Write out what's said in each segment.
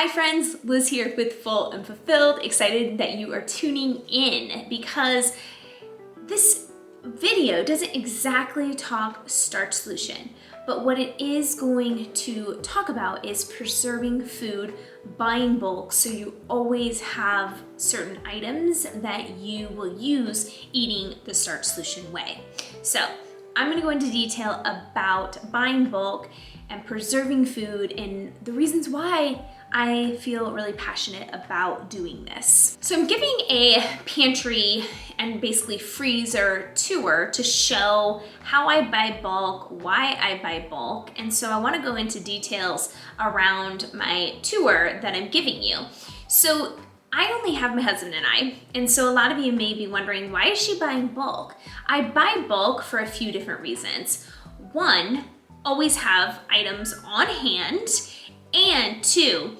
Hi friends, Liz here with Full and Fulfilled. Excited that you are tuning in because this video doesn't exactly talk starch solution, but what it is going to talk about is preserving food, buying bulk, so you always have certain items that you will use eating the starch solution way. So I'm gonna go into detail about buying bulk and preserving food and the reasons why I feel really passionate about doing this. So I'm giving a pantry and basically freezer tour to show how I buy bulk, why I buy bulk, and so I want to go into details around my tour that I'm giving you. So I only have my husband and so a lot of you may be wondering, why is she buying bulk? I buy bulk for a few different reasons. One, always have items on hand, and two,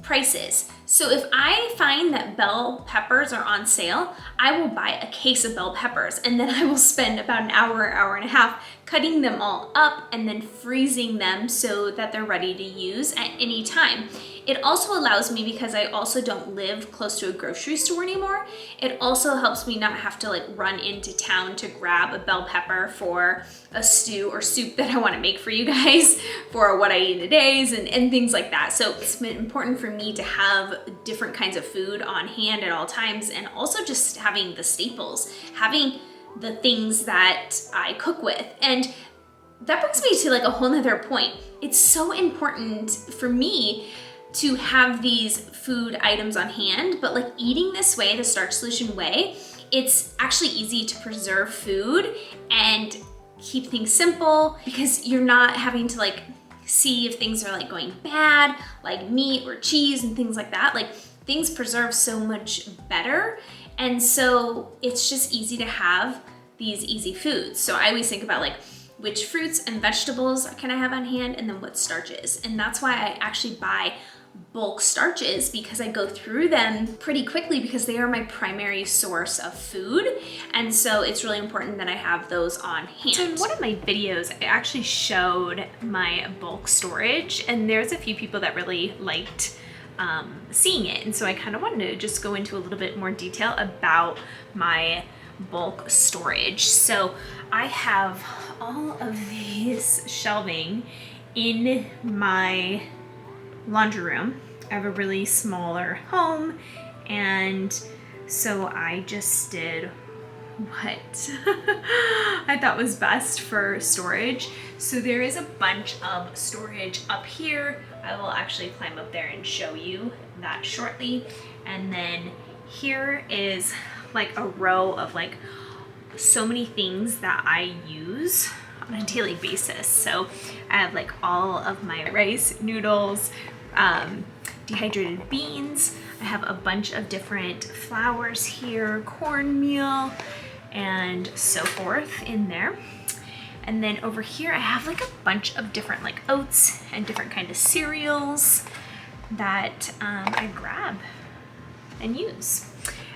prices. So if I find that bell peppers are on sale, I will buy a case of bell peppers and then I will spend about an hour and a half cutting them all up and then freezing them so that they're ready to use at any time. It also allows me, because I also don't live close to a grocery store anymore, it also helps me not have to run into town to grab a bell pepper for a stew or soup that I want to make for you guys for what I eat in a day and things like that. So it's been important for me to have different kinds of food on hand at all times, and also just having the staples, having the things that I cook with. And that brings me to a whole nother point. It's so important for me to have these food items on hand, but eating this way, the starch solution way, it's actually easy to preserve food and keep things simple because you're not having to see if things are going bad, like meat or cheese and things like that. Things preserve so much better. And so it's just easy to have these easy foods. So I always think about which fruits and vegetables can I have on hand and then what starches. And that's why I actually buy bulk starches, because I go through them pretty quickly because they are my primary source of food. And so it's really important that I have those on hand. So in one of my videos, I actually showed my bulk storage, and there's a few people that really liked seeing it. And so I kind of wanted to just go into a little bit more detail about my bulk storage. So I have all of these shelving in my laundry room. I have a really smaller home, and so I just did what I thought was best for storage. So there is a bunch of storage up here. I will actually climb up there and show you that shortly. And then here is a row of so many things that I use on a daily basis. So I have all of my rice, noodles, dehydrated beans. I have a bunch of different flours here, cornmeal, and so forth in there. And then over here I have a bunch of different oats and different kind of cereals that I grab and use.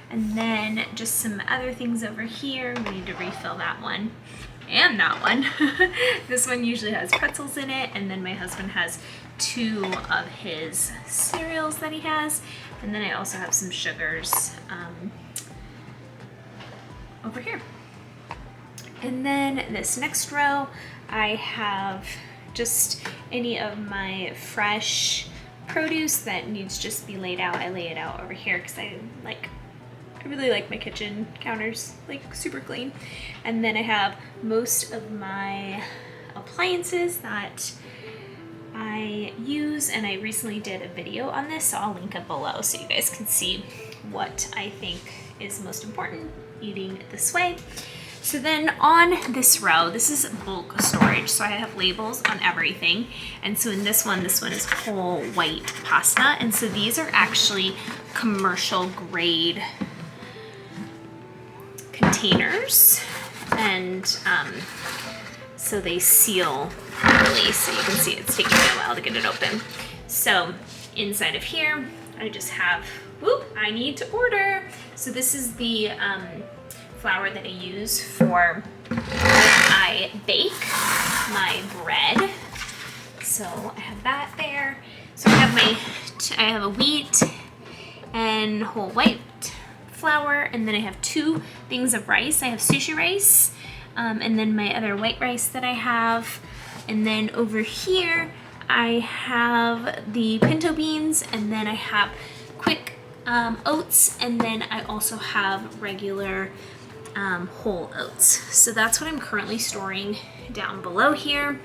And then just some other things over here. We need to refill that one and that one. This one usually has pretzels in it, and then my husband has two of his cereals that he has, and then I also have some sugars over here. And then this next row, I have just any of my fresh produce that needs just to be laid out. I lay it out over here because I really like my kitchen counters super clean. And then I have most of my appliances that I use, and I recently did a video on this, so I'll link it below so you guys can see what I think is most important eating this way. So then on this row, this is bulk storage. So I have labels on everything. And so in this one is whole white pasta. And so these are actually commercial grade containers. And so they seal properly. So you can see it's taking me a while to get it open. So inside of here, I just have, I need to order. So this is the flour that I use for when I bake my bread. So I have that there. So I have my wheat. I have a wheat and whole white flour, and then I have 2 things of rice. I have sushi rice, and then my other white rice that I have. And then over here, I have the pinto beans, and then I have quick oats, and then I also have regular whole oats. So that's what I'm currently storing down below here.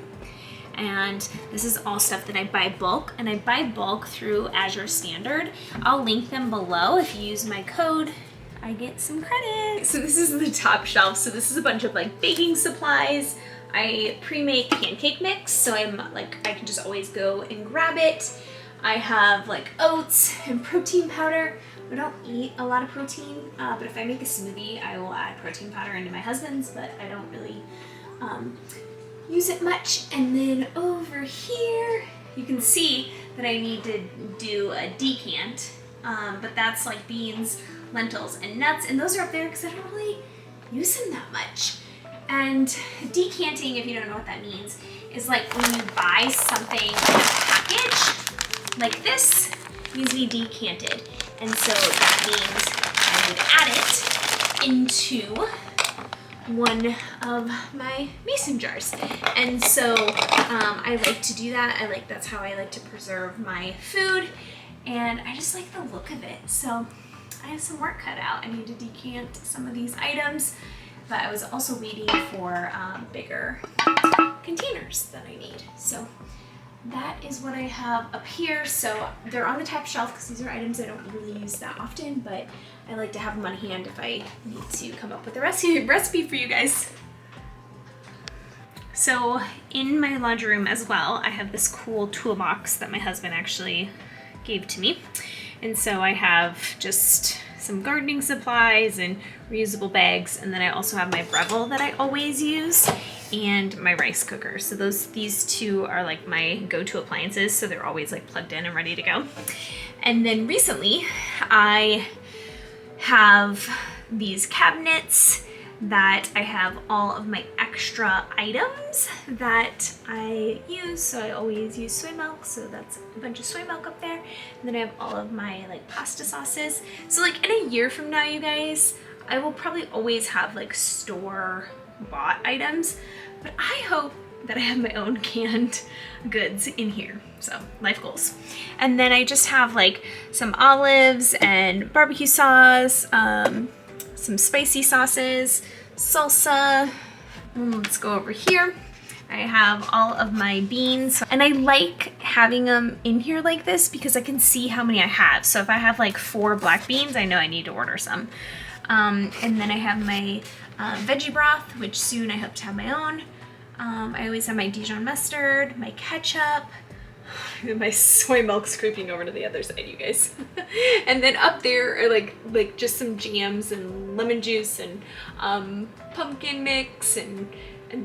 And this is all stuff that I buy bulk, and I buy bulk through Azure Standard. I'll link them below. If you use my code, I get some credit. So this is the top shelf. So this is a bunch of like baking supplies. I pre-make pancake mix, so I can just always go and grab it. I have like oats and protein powder. I don't eat a lot of protein, but if I make a smoothie, I will add protein powder into my husband's, but I don't really use it much. And then over here, you can see that I need to do a decant, but that's like beans, lentils, and nuts, and those are up there because I don't really use them that much. And decanting, if you don't know what that means, is like when you buy something in a package, like this needs to be decanted. And so that means I would add it into one of my mason jars. And so I like to do that. That's how I like to preserve my food. And I just like the look of it. So I have some work cut out. I need to decant some of these items, but I was also waiting for bigger containers that I need. So that is what I have up here. So they're on the top shelf because these are items I don't really use that often, but I like to have them on hand if I need to come up with a recipe for you guys. So in my laundry room as well, I have this cool toolbox that my husband actually gave to me. And so I have just some gardening supplies and reusable bags, and then I also have my Breville that I always use, and my rice cooker. So these 2 are like my go-to appliances, so they're always like plugged in and ready to go. And then recently I have these cabinets that I have all of my extra items that I use. So I always use soy milk, so that's a bunch of soy milk up there. And then I have all of my like pasta sauces. So like in a year from now, you guys, I will probably always have like store bought items, but I hope that I have my own canned goods in here. So life goals. And then I just have like some olives and barbecue sauce, some spicy sauces, salsa. Let's go over here. I have all of my beans, and I like having them in here like this because I can see how many I have. So if I have like 4 black beans, I know I need to order some. And then I have my veggie broth, which soon I hope to have my own. I always have my Dijon mustard, my ketchup. My soy milk's creeping over to the other side, you guys. And then up there are like just some jams and lemon juice and pumpkin mix and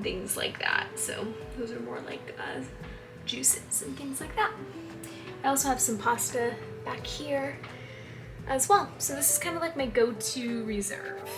things like that. So those are more like juices and things like that. I also have some pasta back here as well. So this is kind of like my go-to reserve.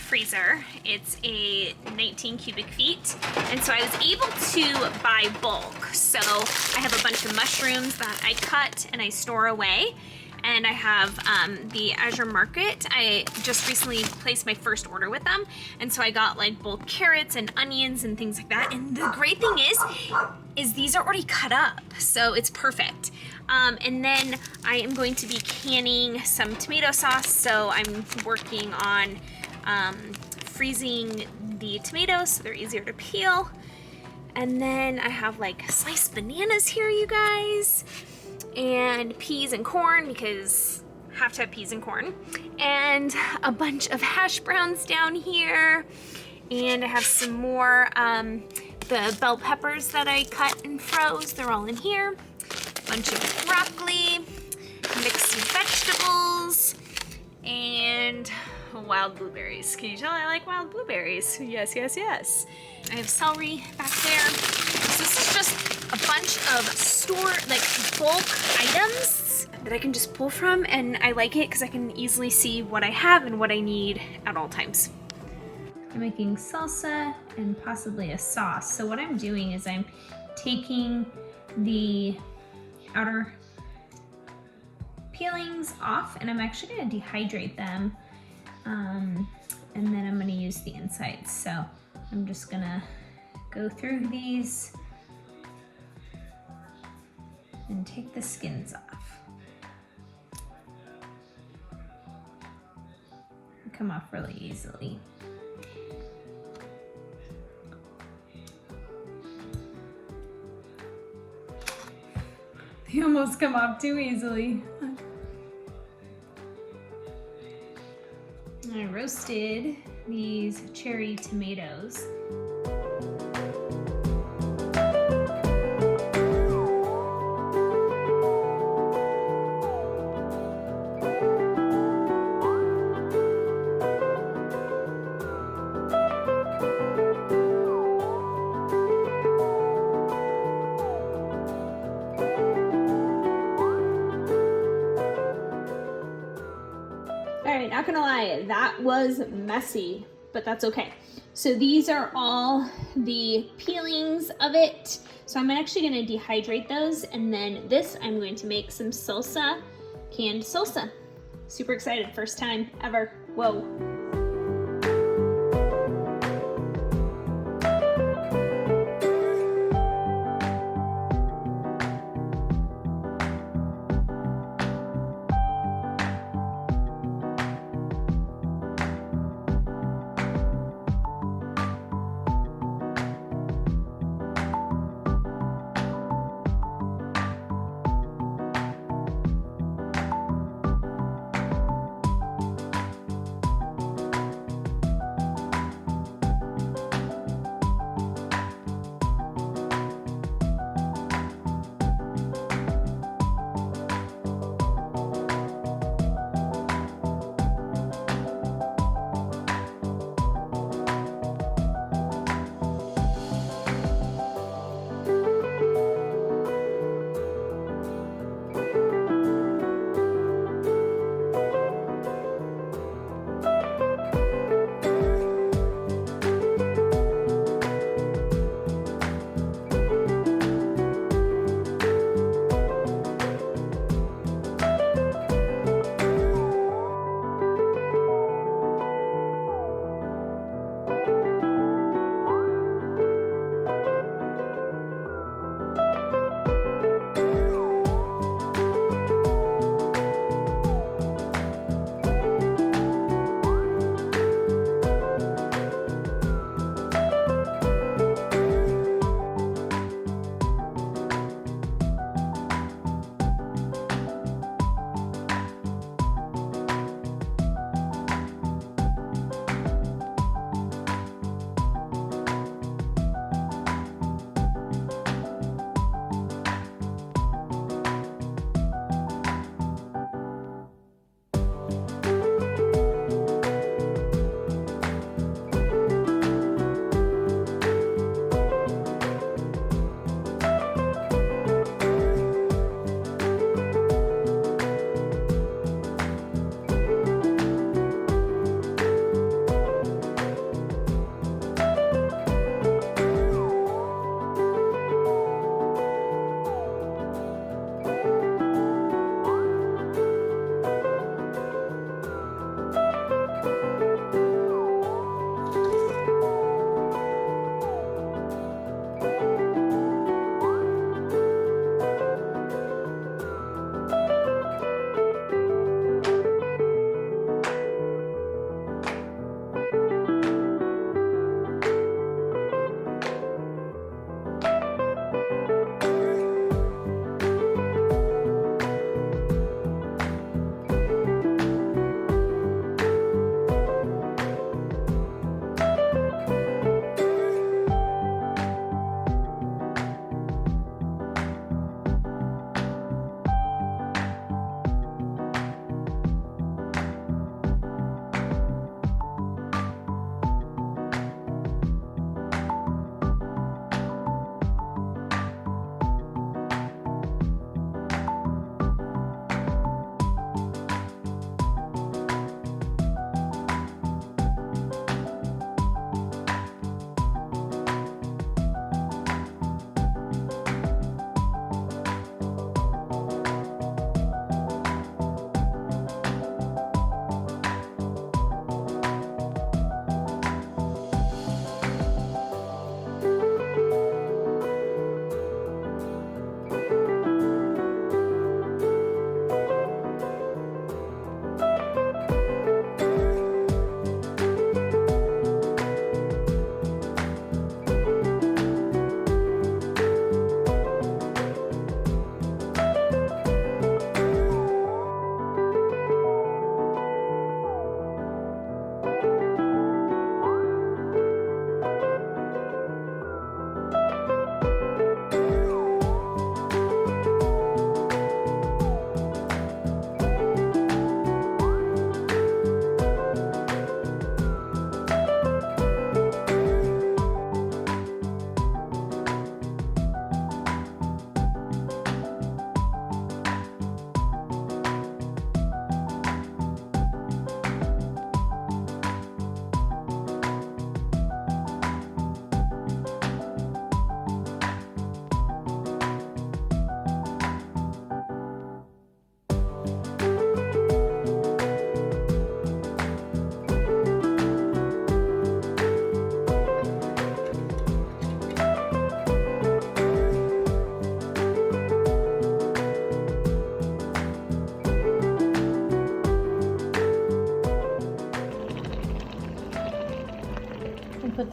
Freezer. It's a 19 cubic feet, and so I was able to buy bulk. So I have a bunch of mushrooms that I cut and I store away, and I have the Azure Market. I just recently placed my first order with them, and so I got like both carrots and onions and things like that. And the great thing is these are already cut up, so it's perfect. And then I am going to be canning some tomato sauce, so I'm working on freezing the tomatoes so they're easier to peel. And then I have like sliced bananas here, you guys, and peas and corn because I have to have peas and corn, and a bunch of hash browns down here. And I have some more, the bell peppers that I cut and froze, they're all in here. Bunch of broccoli, mixed vegetables, and wild blueberries. Can you tell I like wild blueberries? Yes, yes, yes. I have celery back there. So this is just a bunch of bulk items that I can just pull from, and I like it because I can easily see what I have and what I need at all times. I'm making salsa and possibly a sauce. So what I'm doing is I'm taking the outer peelings off, and I'm actually going to dehydrate them, and then I'm going to use the insides. So I'm just going to go through these and take the skins off. They come off really easily. They almost come off too easily. I roasted these cherry tomatoes. Alright, not gonna lie, that was messy, but that's okay. So these are all the peelings of it. So I'm actually gonna dehydrate those, and then this I'm going to make some salsa, canned salsa. Super excited, first time ever. Whoa.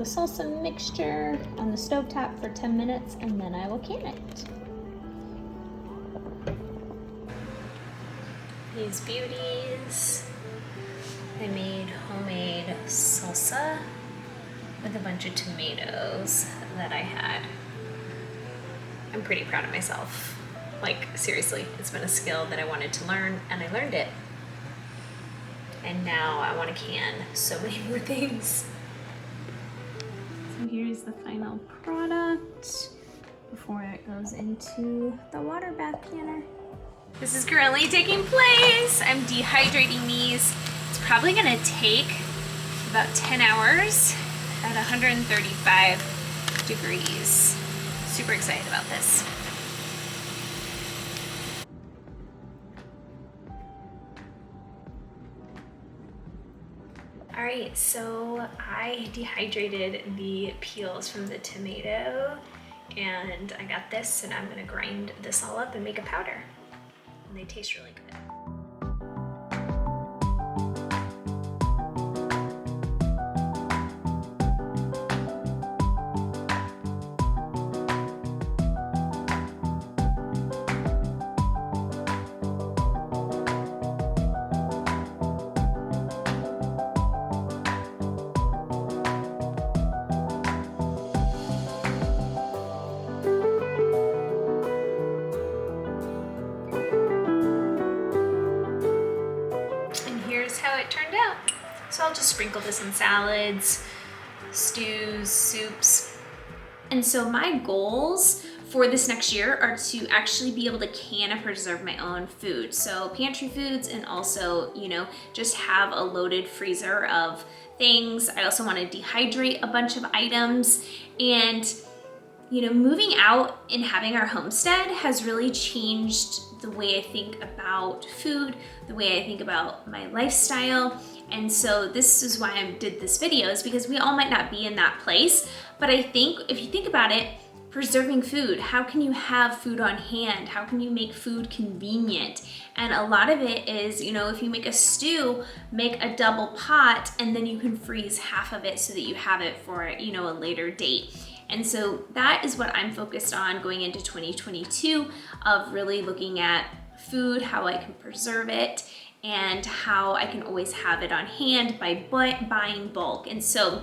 the salsa mixture on the stovetop for 10 minutes and then I will can it. These beauties, I made homemade salsa with a bunch of tomatoes that I had. I'm pretty proud of myself. Like, seriously, it's been a skill that I wanted to learn, and I learned it. And now I want to can so many more things. So here's the final product before it goes into the water bath canner. This is currently taking place. I'm dehydrating these. It's probably gonna take about 10 hours at 135 degrees. Super excited about this. All right, so I dehydrated the peels from the tomato and I got this and I'm gonna grind this all up and make a powder. And they taste really good. How it turned out. So I'll just sprinkle this in salads, stews, soups. And so my goals for this next year are to actually be able to can and preserve my own food. So pantry foods, and also, you know, just have a loaded freezer of things. I also want to dehydrate a bunch of items. And you know, moving out and having our homestead has really changed the way I think about food, the way I think about my lifestyle. And so this is why I did this video, is because we all might not be in that place. But I think if you think about it, preserving food, how can you have food on hand? How can you make food convenient? And a lot of it is, you know, if you make a stew, make a double pot and then you can freeze half of it so that you have it for, you know, a later date. And so that is what I'm focused on going into 2022, of really looking at food, how I can preserve it, and how I can always have it on hand by buying bulk. And so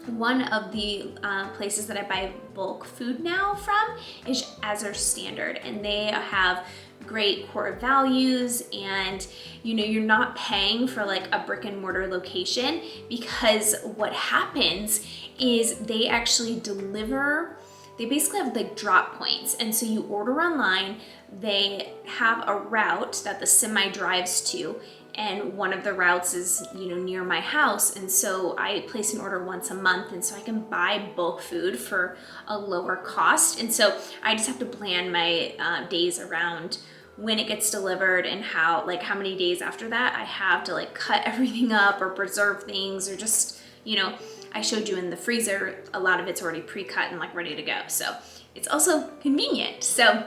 one of the places that I buy bulk food now from is Azure Standard, and they have great core values, and you know, you're not paying for like a brick and mortar location, because what happens is they actually deliver, they basically have like drop points. And so you order online, they have a route that the semi drives to, and one of the routes is, you know, near my house. And so I place an order once a month, and so I can buy bulk food for a lower cost. And so I just have to plan my days around when it gets delivered and how many days after that I have to like cut everything up or preserve things, or just, you know, I showed you in the freezer, a lot of it's already pre-cut and like ready to go. So it's also convenient. So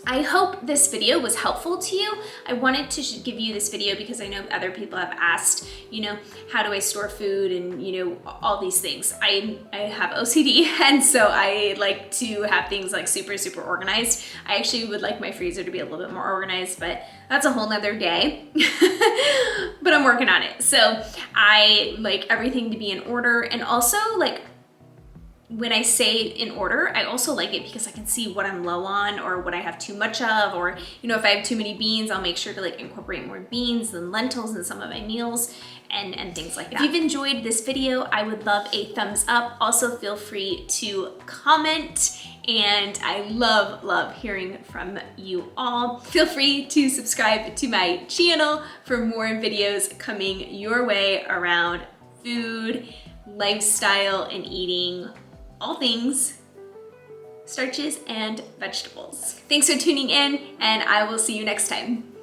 I hope this video was helpful to you. I wanted to give you this video because I know other people have asked, you know, how do I store food, and you know, all these things. I have OCD, and so I like to have things like super, super organized. I actually would like my freezer to be a little bit more organized, but that's a whole nother day. But I'm working on it. So I like everything to be in order, and also like, when I say in order, I also like it because I can see what I'm low on or what I have too much of, or, you know, if I have too many beans, I'll make sure to like incorporate more beans than lentils in some of my meals, and things like that. If you've enjoyed this video, I would love a thumbs up. Also feel free to comment, and I love hearing from you all. Feel free to subscribe to my channel for more videos coming your way around food, lifestyle, and eating all things starches and vegetables. Thanks for tuning in, and I will see you next time.